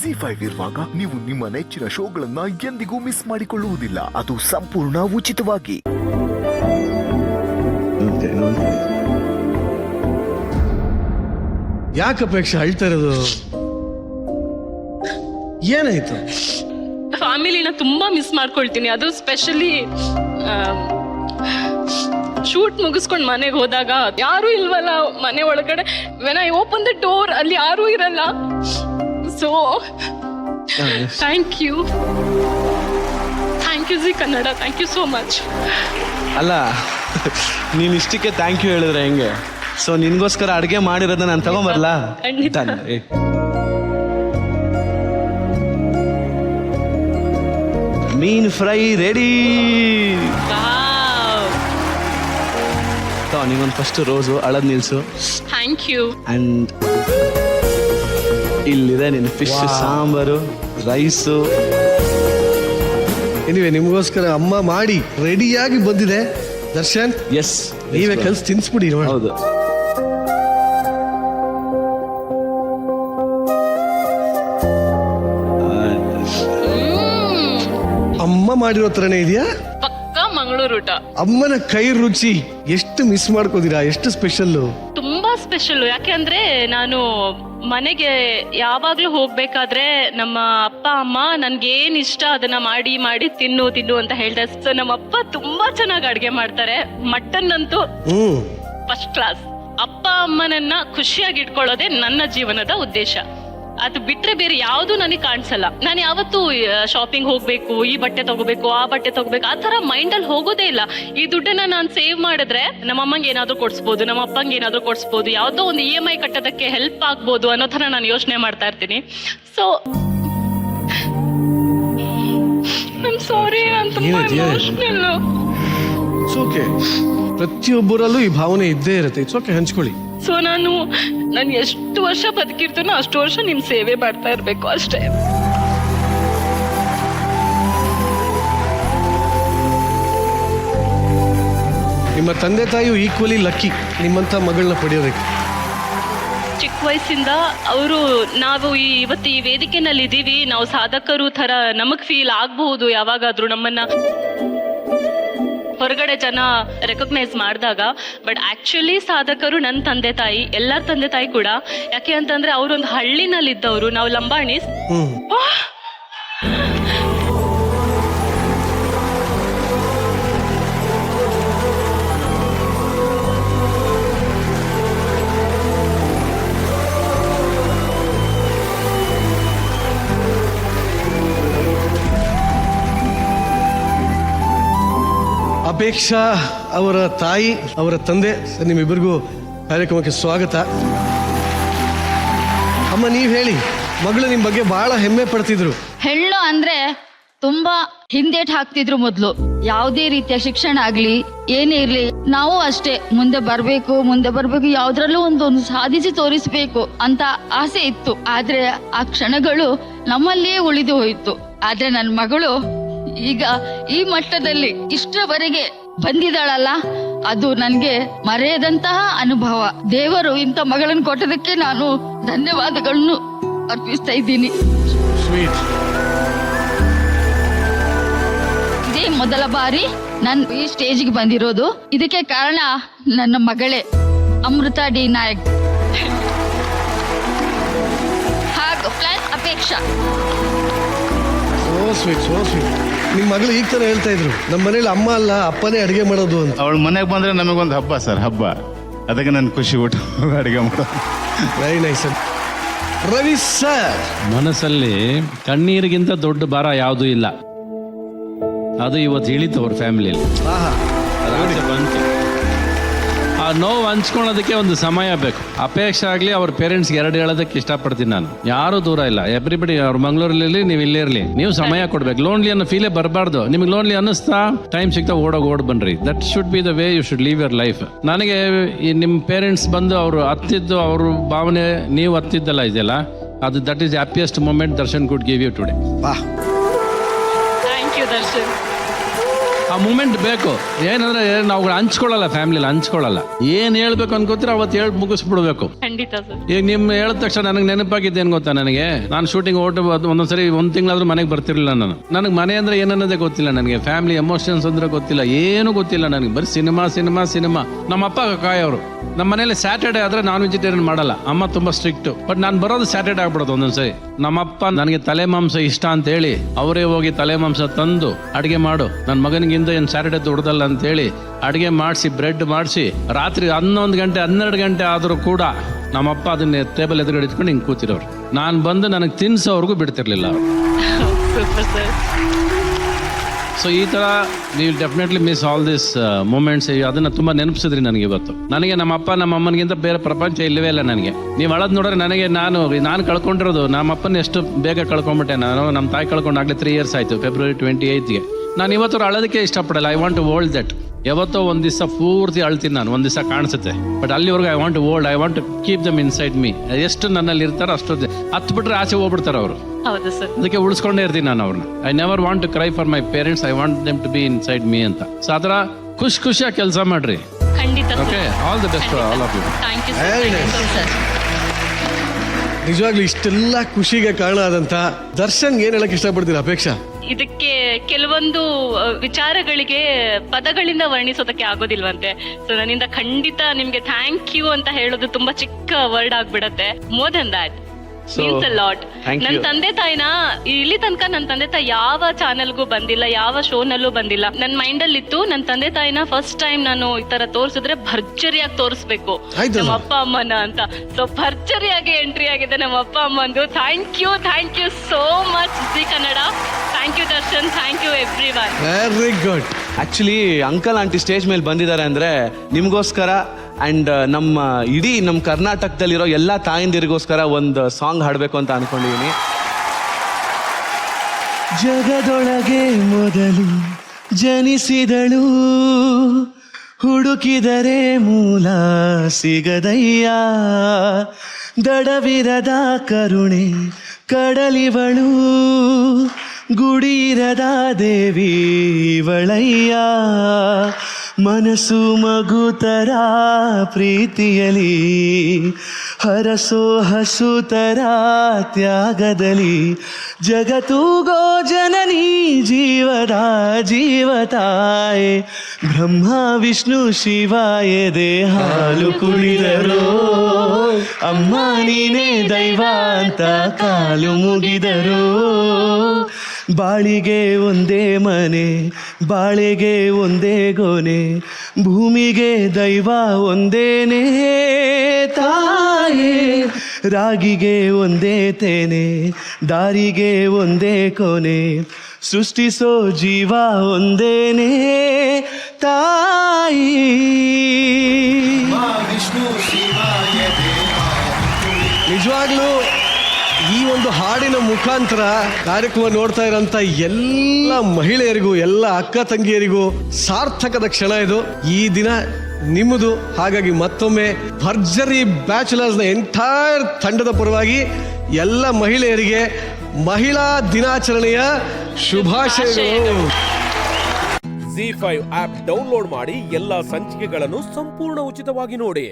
ZEE5 ಇರುವಾಗ ನೀವು ನಿಮ್ಮ ನೆಚ್ಚಿನ ಶೋಗಳನ್ನ ಎಂದಿಗೂ ಮಿಸ್ ಮಾಡಿಕೊಳ್ಳುವುದಿಲ್ಲ. ಅದು ಸಂಪೂರ್ಣ ಉಚಿತವಾಗಿ. ಯಾಕೆ ಅಪೇಕ್ಷೆ ಅಳ್ತಾ ಇರೋದು? ಏನಾಯ್ತು? ಫ್ಯಾಮಿಲಿನ ತುಂಬಾ ಮಿಸ್ ಮಾಡ್ಕೊಳ್ತೀನಿ. ಅದು ಸ್ಪೆಷಲಿ ಶೂಟ್ ಮುಗಿಸ್ಕೊಂಡು ಮನೆಗೆ ಹೋದಾಗ ಯಾರು ಇಲ್ವಲ್ಲ ಮನೆ ಒಳಗಡೆ. When I open the door ಅಲ್ಲಿ ಯಾರು ಇರಲ್ಲ. So thank you Zee Kannada, thank you so much. ಅಲ್ಲ, ನೀನ್ ಇಷ್ಟಕ್ಕೆ ಥ್ಯಾಂಕ್ ಯು ಹೇಳಿದ್ರೆ ಹೆಂಗೆ? ಸೊ ನಿನ್ಗೋಸ್ಕರ ಅಡುಗೆ ಮಾಡಿರೋದನ್ನ ನಾನು ತಗೊಂಬರ್ಲಾ? ಖಂಡಿತ. ಮೀನ್ ಫ್ರೈ ರೆಡಿ. ನೀವೊಂದು ಫಸ್ಟ್ ರೋಸು ಅಳದ್ ನಿಲ್ಸು. Thank you. ಅಂಡ್ ಇಲ್ಲಿದೆ ನಿನ್ನ ಫಿಶ್ ಸಾಂಬಾರು, ರೈಸು. ಎನಿವೆ ನಿಮಗೋಸ್ಕರ ಅಮ್ಮ ಮಾಡಿ ರೆಡಿಯಾಗಿ ಬಂದಿದೆ. ದರ್ಶನ್, ಎಸ್, ನೀವೇ ಕಲ್ಸಿ ತಿನ್ಸ್ಬಿಡಿ. ಹೌದು. ಅಮ್ಮ ಮಾಡಿರೋ ಥರನೇ ಇದೆಯಾ? ಪಕ್ಕ ಮಂಗಳೂರು ಊಟ. ಅಮ್ಮನ ಕೈ ರುಚಿ ಎಷ್ಟು ಮಿಸ್ ಮಾಡ್ಕೋದಿರಾ? ಎಷ್ಟು ಸ್ಪೆಷಲ್ಲು? ತುಂಬಾ ಸ್ಪೆಷಲ್. ಯಾಕೆಂದ್ರೆ ನಾನು ಮನೆಗೆ ಯಾವಾಗ್ಲೂ ಹೋಗ್ಬೇಕಾದ್ರೆ ನಮ್ಮ ಅಪ್ಪ ಅಮ್ಮ ನನ್ಗೆ ಏನ್ ಇಷ್ಟ ಅದನ್ನ ಮಾಡಿ ಮಾಡಿ ತಿನ್ನು ಅಂತ ಹೇಳ್ತಾರೆ. ಸೊ ನಮ್ಮ ಅಪ್ಪ ತುಂಬಾ ಚೆನ್ನಾಗಿ ಅಡ್ಗೆ ಮಾಡ್ತಾರೆ. ಮಟನ್ ಅಂತೂ ಫಸ್ಟ್ ಕ್ಲಾಸ್. ಅಪ್ಪ ಅಮ್ಮನನ್ನ ಖುಷಿಯಾಗಿ ಇಟ್ಕೊಳ್ಳೋದೇ ನನ್ನ ಜೀವನದ ಉದ್ದೇಶ. ಅದು ಬಿಟ್ರೆ ಬೇರೆ ಯಾವ್ದು ನನಗೆ ಕಾಣಿಸಲ್ಲ. ನಾನು ಯಾವತ್ತೂ ಶಾಪಿಂಗ್ ಹೋಗ್ಬೇಕು, ಈ ಬಟ್ಟೆ ತಗೋಬೇಕು, ಆ ಬಟ್ಟೆ ತಗೋಬೇಕು, ಆ ತರ ಮೈಂಡ್ ಅಲ್ಲಿ ಹೋಗೋದೇ ಇಲ್ಲ. ಈ ದುಡ್ಡನ್ನ ನಾನು ಸೇವ್ ಮಾಡಿದ್ರೆ ನಮ್ಮ ಅಮ್ಮಂಗೆ ಏನಾದ್ರು ಕೊಡ್ಸ್ಬೋದು, ನಮ್ಮ ಅಪ್ಪಂಗೆ ಏನಾದ್ರು ಕೊಡ್ಸ್ಬೋದು, ಯಾವ್ದೋ ಒಂದು EMI ಕಟ್ಟೋದಕ್ಕೆ ಹೆಲ್ಪ್ ಆಗ್ಬೋದು ಅನ್ನೋ ತರ ನಾನು ಯೋಚನೆ ಮಾಡ್ತಾ ಇರ್ತೀನಿ. ಸೊ ಐ ಸಾರಿ, ನಾನು ತುಂಬಾ ಎಮೋಷನಲ್. ಓಕೆ, ಪ್ರತಿಯೊಬ್ಬರಲ್ಲೂ ಈ ಭಾವನೆ ಇದ್ದೇ ಇರುತ್ತೆ. It's okay, ಹಂಚ್ಕೊಳ್ಳಿ. ಸೊ ನಾನು ಎಷ್ಟು ವರ್ಷ ಬದುಕಿರ್ತೀನೋ ಅಷ್ಟು ವರ್ಷ ನಿಮ್ ಸೇವೆ ಮಾಡ್ತಾ ಇರ್ಬೇಕು ಅಷ್ಟೇ. ನಿಮ್ಮ ತಂದೆ ತಾಯಿಯು ಈಕ್ವಲಿ ಲಕ್ಕಿ ನಿಮ್ಮಂತ ಮಗಳನ್ನ ಪಡೆಯೋದಕ್ಕೆ. ಚಿಕ್ಕ ವಯಸ್ಸಿಂದ ಅವರು ನಾವು ಇವತ್ತು ಈ ವೇದಿಕೆನಲ್ಲಿ ಇದೀವಿ, ನಾವು ಸಾಧಕರು ತರ ನಮಗ್ ಫೀಲ್ ಆಗ್ಬಹುದು ಯಾವಾಗಾದ್ರೂ ನಮ್ಮನ್ನ ಹೊರಗಡೆ ಜನ ರೆಕಗ್ನೈಸ್ ಮಾಡಿದಾಗ. ಬಟ್ ಆಕ್ಚುಲಿ ಸಾಧಕರು ನನ್ನ ತಂದೆ ತಾಯಿ, ಎಲ್ಲರ ತಂದೆ ತಾಯಿ ಕೂಡ. ಯಾಕೆ ಅಂತಂದ್ರೆ ಅವರೊಂದು ಹಳ್ಳಿನಲ್ಲಿ ಇದ್ದವರು, ನಾವು ಲಂಬಾಣಿಸ್. ಅಪೇಕ್ಷಾ ಅವರ ತಾಯಿ, ಅವರ ತಂದೆ, ನಿಮ್ಮಿಬ್ಬರಿಗೂ ಕಾರ್ಯಕ್ರಮಕ್ಕೆ ಸ್ವಾಗತ. ಅಮ್ಮ, ನೀವು ಹೇಳಿ, ಮಗಳು ನಿಮ್ಮ ಬಗ್ಗೆ ಬಹಳ ಹೆಮ್ಮೆ ಪಡ್ತಿದ್ರು. ಹೆಣ್ಣು ಅಂದ್ರೆ ತುಂಬಾ ಹಿಂದೇಟ್ ಹಾಕ್ತಿದ್ರು ಮೊದ್ಲು. ಯಾವುದೇ ರೀತಿಯ ಶಿಕ್ಷಣ ಆಗ್ಲಿ ಏನೇ ಇರ್ಲಿ, ನಾವು ಅಷ್ಟೇ ಮುಂದೆ ಬರ್ಬೇಕು ಯಾವ್ದ್ರಲ್ಲೂ ಒಂದು ಸಾಧಿಸಿ ತೋರಿಸ್ಬೇಕು ಅಂತ ಆಸೆ ಇತ್ತು. ಆದ್ರೆ ಆ ಕ್ಷಣಗಳು ನಮ್ಮಲ್ಲಿಯೇ ಉಳಿದು ಹೋಯಿತು. ಆದ್ರೆ ನನ್ನ ಮಗಳು ಈಗ ಈ ಮಟ್ಟದಲ್ಲಿ ಇಷ್ಟರವರೆಗೆ ಬಂದಿದ್ದಾಳಲ್ಲ, ಅದು ನನ್ಗೆ ಮರೆಯದಂತಹ ಅನುಭವ. ದೇವರು ಇಂಥ ಮಗಳನ್ನು ಕೊಟ್ಟದಕ್ಕೆ ನಾನು ಧನ್ಯವಾದಗಳನ್ನು ಅರ್ಪಿಸ್ತಾ ಇದ್ದೀನಿ. ಇದೇ ಮೊದಲ ಬಾರಿ ನಾನು ಈ ಸ್ಟೇಜ್ಗೆ ಬಂದಿರೋದು. ಇದಕ್ಕೆ ಕಾರಣ ನನ್ನ ಮಗಳೇ ಅಮೃತ ಡಿ ನಾಯಕ್ ಹಾಗೂ ಪ್ಲಸ್ ಅಪೇಕ್ಷಾ. So sweet. ನಿಮ್ಮ ಮಗಳು ಈಗ ತರ ಹೇಳ್ತಾ ಇದ್ರು, ನಮ್ಮ ಮನೇಲಿ ಅಮ್ಮ ಅಲ್ಲ ಅಪ್ಪನೇ ಅಡುಗೆ ಮಾಡೋದು ಅಂತ. ಅವಳ ಮನೆಗೆ ಬಂದ್ರೆ ನಮಗೊಂದು ಹಬ್ಬ ಸರ್, ಹಬ್ಬ. ಅದಕ್ಕೆ ನನ್ ಖುಷಿ ಊಟ ಅಡುಗೆ ಮಾಡೋದು. Very nice. ರವಿ ಸರ್, ಮನಸ್ಸಲ್ಲಿ ಕಣ್ಣೀರಿಗಿಂತ ದೊಡ್ಡ ಭಾರ ಯಾವುದೂ ಇಲ್ಲ. ಅದು ಇವತ್ತು ಇಳಿತು ಅವ್ರ ಫ್ಯಾಮಿಲಿಯಲ್ಲಿ. ಬಂತು. ಆ ನೋವು ಹಂಚ್ಕೊಳ್ಳೋದಕ್ಕೆ ಒಂದು ಸಮಯ ಬೇಕು. ಅಪೇಕ್ಷೆ ಆಗಲಿ ಅವ್ರ ಪೇರೆಂಟ್ಸ್ಗೆ ಎರಡು ಹೇಳೋದಕ್ಕೆ ಇಷ್ಟಪಡ್ತೀನಿ ನಾನು. ಯಾರು ದೂರ ಇಲ್ಲ, ಎವ್ರಿಬಡಿ. ಅವ್ರ ಮಂಗಳೂರಲ್ಲಿ ನೀವು ಇಲ್ಲೇ ಇರಲಿ, ನೀವು ಸಮಯ ಕೊಡ್ಬೇಕು. ಲೋನ್ಲಿ ಅನ್ನೋ ಫೀಲೇ ಬರಬಾರ್ದು. ನಿಮ್ಗೆ ಲೋನ್ಲಿ ಅನ್ನಿಸ್ತಾ ಟೈಮ್ ಸಿಗ್ತಾ ಓಡ್ ಬನ್ರಿ. That should be the way you should leave your life. ನನಗೆ ಈ ನಿಮ್ಮ ಪೇರೆಂಟ್ಸ್ ಬಂದು ಅವರು ಹತ್ತಿದ್ದು, ಅವ್ರ ಭಾವನೆ ನೀವು ಹತ್ತಿದ್ದಲ್ಲ ಇದೆಯಲ್ಲ, ಅದು that is happiest moment Darshan could give you today. ಬಾ. Thank you Darshan. ಆ ಮೂಮೆಂಟ್ ಬೇಕು. ಏನಂದ್ರೆ ನಾವು ಹಂಚ್ಕೊಳ್ಳಲ್ಲ, ಫ್ಯಾಮಿಲಿಲಿ ಹಂಚ್ಕೊಳ್ಳಲ್ಲ. ಏನ್ ಹೇಳ್ಬೇಕು ಅನ್ಕೋತೀರ ಅವತ್ತು ಹೇಳಿ ಮುಗಿಸ್ಬಿಡ್ಬೇಕು. ಖಂಡಿತ ಸರ್. ಈಗ ನಿಮ್ ಹೇಳಿದ ತಕ್ಷಣ ನನಗೆ ನೆನಪಾಗಿದ್ದೇನು ಗೊತ್ತಾ, ನನಗೆ ನಾನು ಶೂಟಿಂಗ್ ಒಂದೊಂದ್ಸರಿ ಒಂದ್ ತಿಂಗಳಾದ್ರೂ ಮನೆಗೆ ಬರ್ತಿರ್ಲಿಲ್ಲ. ನನಗೆ ಮನೆ ಅಂದ್ರೆ ಏನನ್ನೋದೇ ಗೊತ್ತಿಲ್ಲ, ನನಗೆ ಫ್ಯಾಮಿಲಿ ಎಮೋಷನ್ಸ್ ಅಂದ್ರೆ ಗೊತ್ತಿಲ್ಲ, ಏನು ಗೊತ್ತಿಲ್ಲ ನನಗೆ. ಬರೀ ಸಿನಿಮಾ ಸಿನಿಮಾ ಸಿನಿಮಾ. ನಮ್ಮ ಅಪ್ಪ ಕಾಯೋರು. ನಮ್ಮ ಮನೇಲಿ ಸ್ಯಾಟರ್ಡೆ ಆದ್ರೆ ನಾನ್ ವೆಜಿಟೇರಿಯನ್ ಮಾಡಲ್ಲ, ಅಮ್ಮ ತುಂಬಾ ಸ್ಟ್ರಿಕ್ಟ್. ಬಟ್ ನಾನು ಬರೋದು ಸ್ಯಾಟರ್ಡೆ ಆಗ್ಬಿಡೋದು ಒಂದೊಂದ್ಸರಿ. ನಮ್ಮಪ್ಪ ನನಗೆ ತಲೆ ಮಾಂಸ ಇಷ್ಟ ಅಂತ ಹೇಳಿ ಅವರೇ ಹೋಗಿ ತಲೆ ಮಾಂಸ ತಂದು ಅಡಿಗೆ ಮಾಡು, ನನ್ನ ಮಗನಿಗಿಂತ ಏನು ಸ್ಯಾಟರ್ಡೆ ದುಡ್ದಲ್ಲ ಅಂತ ಹೇಳಿ ಅಡಿಗೆ ಮಾಡಿಸಿ ಬ್ರೆಡ್ ಮಾಡಿಸಿ ರಾತ್ರಿ 11 ಗಂಟೆ 12 ಗಂಟೆ ಆದರೂ ಕೂಡ ನಮ್ಮಪ್ಪ ಅದನ್ನ ಟೇಬಲ್ ಎದುರುಗಡೆ ಇಟ್ಕೊಂಡು ಹಿಂಗೆ ಕೂತಿರೋರು. ನಾನು ಬಂದು ನನಗೆ ತಿನ್ಸೋವರೆಗೂ ಬಿಡ್ತಿರ್ಲಿಲ್ಲ ಅವರು. Super sir. ಸೊ ಈ ಥರ we will definitely miss all this moments. ಅದನ್ನು ತುಂಬ ನೆನಪಿಸಿದ್ರಿ ನನಗೆ ಇವತ್ತು. ನನಗೆ ನಮ್ಮ ಅಪ್ಪ ನಮ್ಮ ಅಮ್ಮನಿಗಿಂತ ಬೇರೆ ಪ್ರಪಂಚ ಇಲ್ಲವೇ ಇಲ್ಲ ನನಗೆ. ನೀವು ಅಳದ್ ನೋಡ್ರೆ ನನಗೆ ನಾನು ಕಳ್ಕೊಂಡಿರೋದು, ನಮ್ಮ ಅಪ್ಪನ ಎಷ್ಟು ಬೇಗ ಕಳ್ಕೊಂಡ್ಬಿಟ್ಟೆ ನಾನು. ನಮ್ಮ ತಾಯಿ ಕಳ್ಕೊಂಡಾಗಲೇ 3 years ಆಯಿತು, February 28ಗೆ. ನಾನು ಇವತ್ತು ಅಳೋದಕ್ಕೆ ಇಷ್ಟಪಡಲ್ಲ. I want to hold that. ಯಾವತ್ತೋ ಒಂದು ದಿವಸ ಪೂರ್ತಿ ಅಳ್ತೀನಿ ನಾನು, ಒಂದು ದಿವಸ ಕಾಣಿಸುತ್ತೆ. ಬಟ್ ಅಲ್ಲಿವರೆಗೂ I want to hold, I want to keep them inside me. ಎಷ್ಟು ನನ್ನಲ್ಲಿ ಇರ್ತಾರೋ ಅಷ್ಟು ಹತ್ತು ಬಿಟ್ರೆ ಆಚೆ ಹೋಗ್ಬಿಡ್ತಾರೆ ಅವರು. ಹೌದು ಸರ್. ಅದಕ್ಕೆ ಉಳಿಸ್ಕೊಂಡೇ ಇರ್ತೀನಿ ನಾನು ಅವ್ರನ್ನ. I never want to cry for my parents, I want them to be inside me ಅಂತ. ಸೊ ಆ ಥರ ಖುಷಿಯಾಗಿ ಕೆಲಸ ಮಾಡ್ರಿ. ಖಂಡಿತ sir. Okay, all the best all of you. Thank you Very sir. ನಿಜವಾಗ್ಲೂ ಇಷ್ಟೆಲ್ಲ ಖುಷಿಗೆ ಕಾರಣ ಆದಂತ ದರ್ಶನ್ ಏನ್ ಹೇಳಕ್ ಇಷ್ಟಪಡ್ತೀರಾ ಅಪೇಕ್ಷಾ? ಇದಕ್ಕೆ ಕೆಲವೊಂದು ವಿಚಾರಗಳಿಗೆ ಪದಗಳಿಂದ ವರ್ಣಿಸೋದಕ್ಕೆ ಆಗೋದಿಲ್ವಂತೆ. ಸೊ ನನ್ನಿಂದ ಖಂಡಿತ ನಿಮ್ಗೆ ಥ್ಯಾಂಕ್ ಯು ಅಂತ ಹೇಳೋದು ತುಂಬಾ ಚಿಕ್ಕ ವರ್ಡ್ ಆಗ್ಬಿಡತ್ತೆ. More than that means a lot. ನನ್ನ ತಂದೆ ತಾಯಿನ ಇಲ್ಲಿ ತನಕ ನನ್ನ ತಂದೆ ತಾಯಿ ಯಾವ ಚಾನೆಲ್ಗೂ ಬಂದಿಲ್ಲ, ಯಾವ ಶೋನಲ್ಲೂ ಬಂದಿಲ್ಲ. ನನ್ನ ಮೈಂಡ್ ಅಲ್ಲಿ ಇತ್ತು, ನನ್ನ ತಂದೆ ತಾಯಿನ ಫಸ್ಟ್ ಟೈಮ್ ನಾನು ಈ ತರ ತೋರಿಸಿದ್ರೆ ಭರ್ಜರಿಯಾಗಿ ತೋರಿಸ್ಬೇಕು ನಮ್ಮ ಅಪ್ಪ ಅಮ್ಮನ ಅಂತ. ಸೊ ಭರ್ಜರಿಯಾಗಿ ಎಂಟ್ರಿ ಆಗಿದೆ ನಮ್ಮ ಅಪ್ಪ ಅಮ್ಮಂದು. Thank you so much Zee Kannada. Thank you Darshan, thank you everyone. Very good. Actually uncle aunty stage ಮೇಲೆ ಬಂದಿದ್ದಾರೆ ಅಂದ್ರೆ ನಿಮ್ಗೋಸ್ಕರ ಅಂಡ್ ನಮ್ಮ ಕರ್ನಾಟಕದಲ್ಲಿರೋ ಎಲ್ಲ ತಾಯಂದಿರಿಗೋಸ್ಕರ ಒಂದು ಸಾಂಗ್ ಹಾಡಬೇಕು ಅಂತ ಅನ್ಕೊಂಡಿದ್ದೀನಿ. ಜಗದೊಳಗೆ ಮೊದಲು ಜನಿಸಿದಳು, ಹುಡುಕಿದರೆ ಮೂಲ ಸಿಗದಯ್ಯ, ದಡವಿರದ ಕರುಣೆ ಕಡಲಿವಳು, ಗುಡಿರದ ದೇವಿ ಇವಳಯ್ಯ, ಮನಸ್ಸು ಮಗುತರ ಪ್ರೀತಿಯಲಿ, ಹರಸೋ ಹಸುತರ ತ್ಯಾಗದಲ್ಲಿ, ಜಗತ್ತುಗೋ ಜನನಿ ಜೀವದ ಜೀವತಾಯೆ, ಬ್ರಹ್ಮ ವಿಷ್ಣು ಶಿವಾಯದೆ ಹಾಲು ಕುಡಿದರು, ಅಮ್ಮ ನೀನೇ ದೈವ ಅಂತ ಕಾಲು ಮುಗಿದರು, ಬಾಳಿಗೆ ಒಂದೇ ಮನೆ ಬಾಳೆಗೆ ಒಂದೇ ಗೊನೆ, ಭೂಮಿಗೆ ದೈವ ಒಂದೇನೇ ತಾಯೇ, ರಾಗಿಗೆ ಒಂದೇ ತೇನೆ ದಾರಿಗೆ ಒಂದೇ ಕೊನೆ, ಸೃಷ್ಟಿಸೋ ಜೀವ ಒಂದೇನೇ ತಾಯಿ. ನಿಜವಾಗ್ಲೂ ಈ ಒಂದು ಹಾಡಿನ ಮುಖಾಂತರ ಕಾರ್ಯಕ್ರಮ ನೋಡ್ತಾ ಇರೋಂಥ ಎಲ್ಲ ಮಹಿಳೆಯರಿಗೂ ಎಲ್ಲ ಅಕ್ಕ ತಂಗಿಯರಿಗೂ ಸಾರ್ಥಕದ ಕ್ಷಣ ಇದು. ಈ ದಿನ ನಿಮ್ಮದು. ಹಾಗಾಗಿ ಮತ್ತೊಮ್ಮೆ ಭರ್ಜರಿ ಬ್ಯಾಚುಲರ್ಸ್ನ ಎಂಟೈರ್ ತಂಡದ ಪರವಾಗಿ ಎಲ್ಲ ಮಹಿಳೆಯರಿಗೆ ಮಹಿಳಾ ದಿನಾಚರಣೆಯ ಶುಭಾಶಯಗಳು. ZEE5 ಆಪ್ ಡೌನ್ಲೋಡ್ ಮಾಡಿ ಎಲ್ಲಾ ಸಂಚಿಕೆಗಳನ್ನು ಸಂಪೂರ್ಣ ಉಚಿತವಾಗಿ ನೋಡಿ.